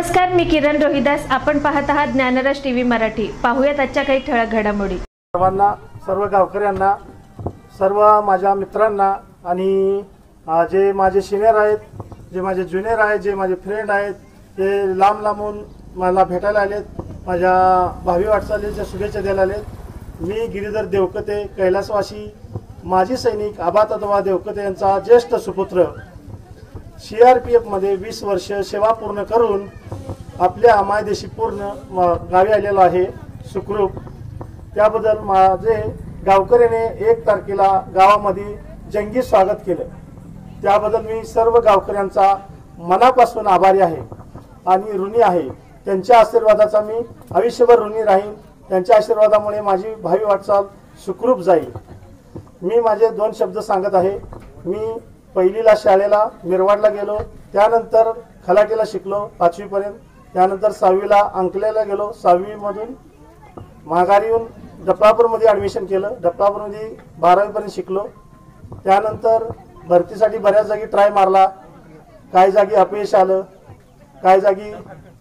नमस्कार, मी किरण रोहिदास. आपण पाहत आहात ज्ञानराज टीव्ही मराठी. पाहूयात आजच्या काही ठळक घडामोडी. सर्वांना, सर्व गावकऱ्यांना, सर्व माझ्या मित्रांना आणि जे माझे सिनियर आहेत, जे माझे ज्युनियर आहेत, जे माझे फ्रेंड आहेत, ते लांब लांबून मला भेटायला आलेत, माझ्या भावी वाटचालीच्या शुभेच्छा द्यायला आलेत. मी गिरीधर देवकते, कैलासवासी माजी सैनिक आबातत्वा देवकते यांचा ज्येष्ठ सुपुत्र, CRPF मध्ये 20 वर्ष सेवा पूर्ण करून आपल्या मायदेशी पूर्ण गावी आलेलो आहे सुखरूप. त्याबद्दल माझे गावकऱ्याने 1 तारखेला गावामध्ये जंगी स्वागत केलं. त्याबद्दल मी सर्व गावकऱ्यांचा मनापासून आभारी आहे आणि ऋणी आहे. त्यांच्या आशीर्वादाचा मी आयुष्यभर ऋणी राहीन. त्यांच्या आशीर्वादामुळे माझी भावी वाटचाल सुखरूप जाईल. मी माझे 2 शब्द सांगत आहे. मी पहिलीला शाळेला मिरवाडला गेलो, त्यानंतर खलाटीला शिकलो 5वी पर्यंत, त्यानंतर 6वीला अंकलेला गेलो, 6वी मधून माघारी येऊन डफळापूरमध्ये ॲडमिशन केलं. डफळापूरमध्ये 12वी पर्यंत शिकलो. त्यानंतर भरतीसाठी बऱ्याच जागी ट्राय मारला. काही जागी अपयश आलं, काही जागी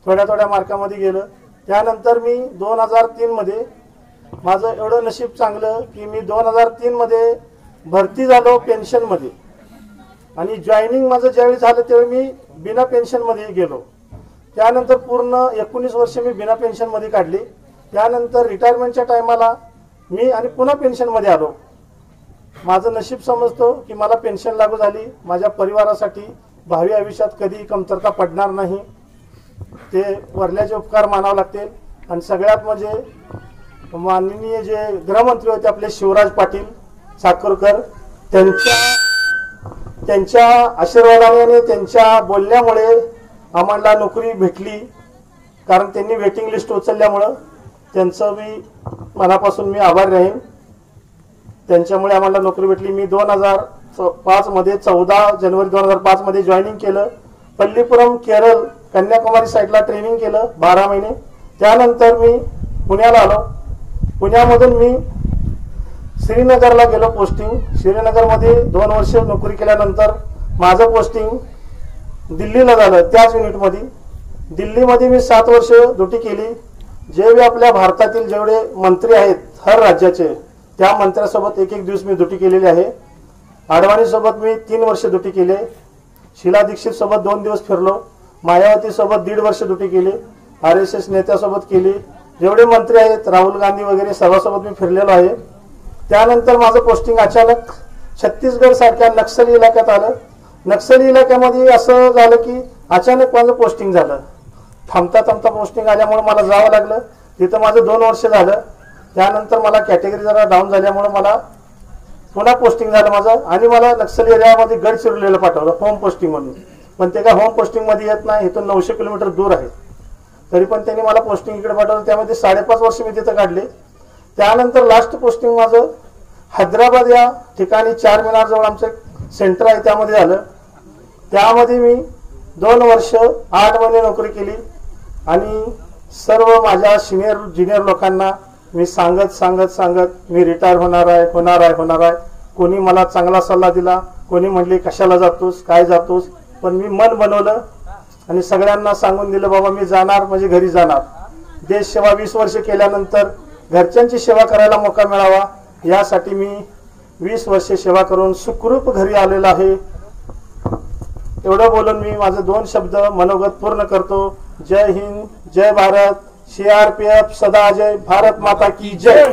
थोड्या मार्कामध्ये गेलं. त्यानंतर मी 2003 मध्ये माझं एवढं नशीब चांगलं की मी 2003 मध्ये भरती झालो पेन्शनमध्ये. आणि जॉईनिंग माझं ज्यावेळी झालं त्यावेळी मी बिना पेन्शनमध्ये गेलो. त्यानंतर पूर्ण 19 वर्ष मी बिना पेन्शनमध्ये काढली. त्यानंतर रिटायरमेंटच्या टायमाला मी आणि पुन्हा पेन्शनमध्ये आलो. माझं नशीब समजतो की मला पेन्शन लागू झाली. माझ्या परिवारासाठी भावी आयुष्यात कधी कमतरता पडणार नाही. ते वरल्याचे उपकार मानावे लागतील. आणि सगळ्यात म्हणजे माननीय जे गृहमंत्री होते आपले शिवराज पाटील साखरकर, त्यांच्या आशीर्वादाने आणि त्यांच्या बोलण्यामुळे आम्हाला नोकरी भेटली. कारण त्यांनी वेटिंग लिस्ट उचलल्यामुळं त्यांचं मी मनापासून मी आभारी राहीन. त्यांच्यामुळे आम्हाला नोकरी भेटली. मी 2005 मध्ये 14 जानेवारी 2005 मध्ये जॉईनिंग केलं. पल्लीपुरम केरळ कन्याकुमारी साईडला ट्रेनिंग केलं 12 महिने. त्यानंतर मी पुण्याला आलो. पुण्यामधून मी श्रीनगरला गेलो पोस्टिंग. श्रीनगरमध्ये 2 वर्ष नोकरी केल्यानंतर माझं पोस्टिंग दिल्लीला झालं. त्याच युनिटमध्ये दिल्लीमध्ये मी 7 वर्ष ड्युटी केली. जेवढे आपल्या भारतातील जेवढे मंत्री आहेत हर राज्याचे, त्या मंत्र्यासोबत एक दिवस मी ड्युटी केलेली आहे. आडवाणीसोबत मी 3 वर्ष ड्युटी केली. शीला दीक्षित सोबत 2 दिवस फिरलो. मायावती सोबत 1.5 वर्ष ड्युटी केली. RSS नेत्यासोबत केली. जेवढे मंत्री आहेत राहुल गांधी वगैरे सर्वांसोबत मी फिरलेलो आहे. त्यानंतर माझं पोस्टिंग अचानक छत्तीसगड सारख्या नक्षली इलाक्यात आलं. नक्षली इलाक्यामध्ये असं झालं की अचानक माझं पोस्टिंग झालं. थांबता पोस्टिंग आल्यामुळे मला जावं लागलं. तिथं माझं 2 वर्ष झालं. त्यानंतर मला कॅटेगरी जरा डाऊन झाल्यामुळे मला पुन्हा पोस्टिंग झालं माझं. आणि मला नक्षली एरियामध्ये गडचिरोलीला पाठवलं होम पोस्टिंग म्हणून. पण ते काय होम पोस्टिंगमध्ये येत नाही. इथून 900 किलोमीटर दूर आहे. तरी पण त्यांनी मला पोस्टिंग इकडे पाठवलं. त्यामध्ये 5.5 वर्ष मी तिथं काढले. त्यानंतर लास्ट पोस्टिंग माझं हैदराबाद या ठिकाणी 4 मीनार जवळ आमचं सेंटर आहे त्यामध्ये झालं. त्यामध्ये मी 2 वर्ष 8 महिने नोकरी केली. आणि सर्व माझ्या सिनियर ज्युनियर लोकांना मी सांगत मी रिटायर होणार आहे. कोणी मला चांगला सल्ला दिला, कोणी म्हणले कशाला जातोस, काय जातोस, पण मी मन बनवलं आणि सगळ्यांना सांगून दिलं बाबा मी जाणार म्हणजे घरी जाणार. देश सेवा 20 वर्ष केल्यानंतर घरच्यांची सेवा करायला मोका मिळावा यासाठी मी 20 वर्ष सेवा करून सुखरूप घरी आलेलो आहे. एवढं बोलून मी माझे 2 शब्द मनोगत पूर्ण करतो. जय हिंद, जय भारत, CRPF सदा जय, भारत माता की जय.